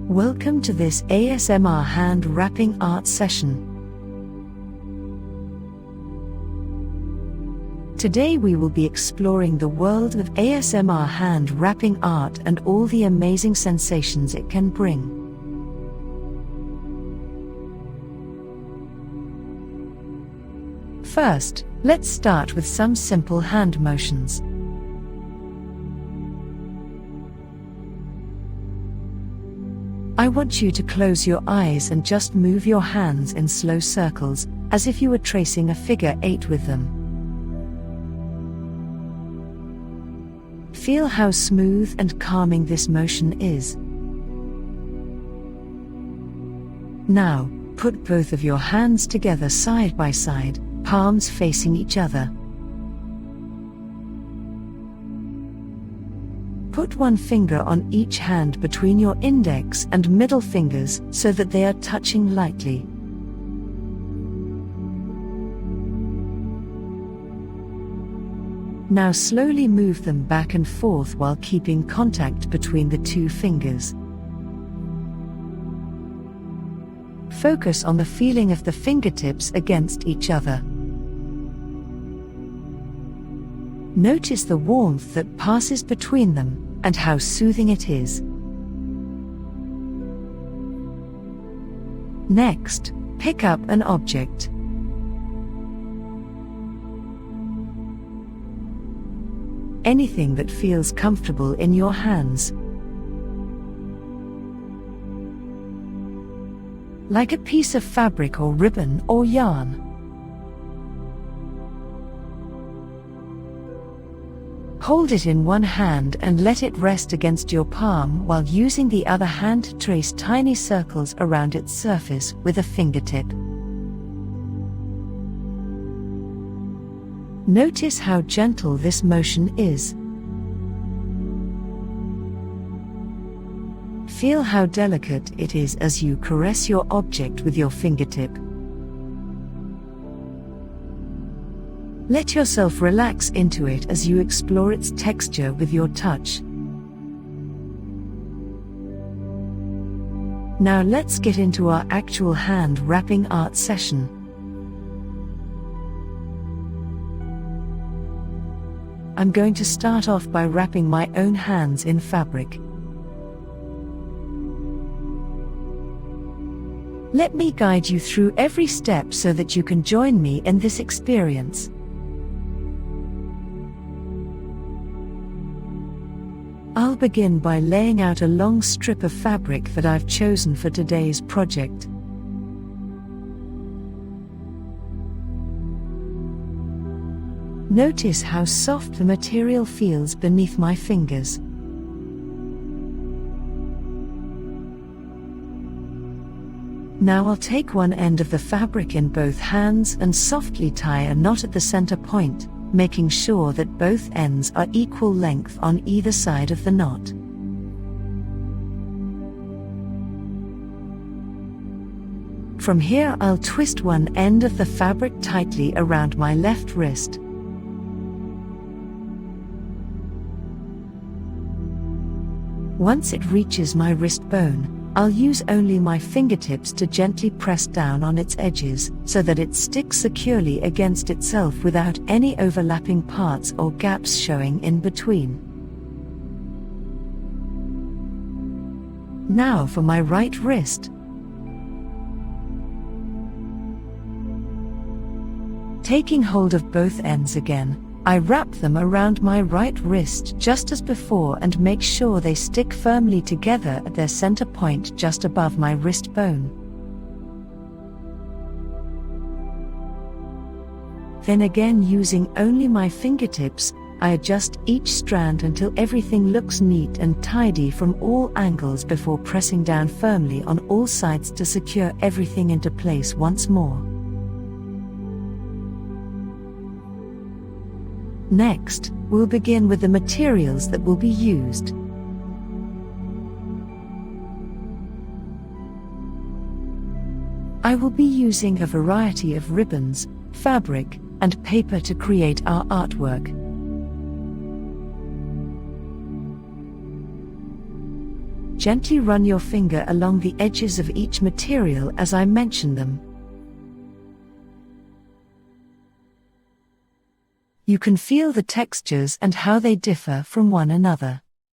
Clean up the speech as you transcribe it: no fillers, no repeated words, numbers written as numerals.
Welcome to this ASMR hand wrapping art session. Today we will be exploring the world of ASMR hand wrapping art and all the amazing sensations it can bring. First, let's start with some simple hand motions. I want you to close your eyes and just move your hands in slow circles, as if you were tracing a figure 8 with them. Feel how smooth and calming this motion is. Now, put both of your hands together side by side, palms facing each other. Put one finger on each hand between your index and middle fingers so that they are touching lightly. Now slowly move them back and forth while keeping contact between the two fingers. Focus on the feeling of the fingertips against each other. Notice the warmth that passes between them, and how soothing it is. Next, pick up an object. Anything that feels comfortable in your hands. Like a piece of fabric or ribbon or yarn. Hold it in one hand and let it rest against your palm while using the other hand to trace tiny circles around its surface with a fingertip. Notice how gentle this motion is. Feel how delicate it is as you caress your object with your fingertip. Let yourself relax into it as you explore its texture with your touch. Now let's get into our actual hand wrapping art session. I'm going to start off by wrapping my own hands in fabric. Let me guide you through every step so that you can join me in this experience. I'll begin by laying out a long strip of fabric that I've chosen for today's project. Notice how soft the material feels beneath my fingers. Now I'll take one end of the fabric in both hands and softly tie a knot at the center point, making sure that both ends are equal length on either side of the knot. From here I'll twist one end of the fabric tightly around my left wrist. Once it reaches my wrist bone, I'll use only my fingertips to gently press down on its edges so that it sticks securely against itself without any overlapping parts or gaps showing in between. Now for my right wrist. Taking hold of both ends again, I wrap them around my right wrist just as before and make sure they stick firmly together at their center point just above my wrist bone. Then again, using only my fingertips, I adjust each strand until everything looks neat and tidy from all angles before pressing down firmly on all sides to secure everything into place once more. Next, we'll begin with the materials that will be used. I will be using a variety of ribbons, fabric, and paper to create our artwork. Gently run your finger along the edges of each material as I mention them. You can feel the textures and how they differ from one another.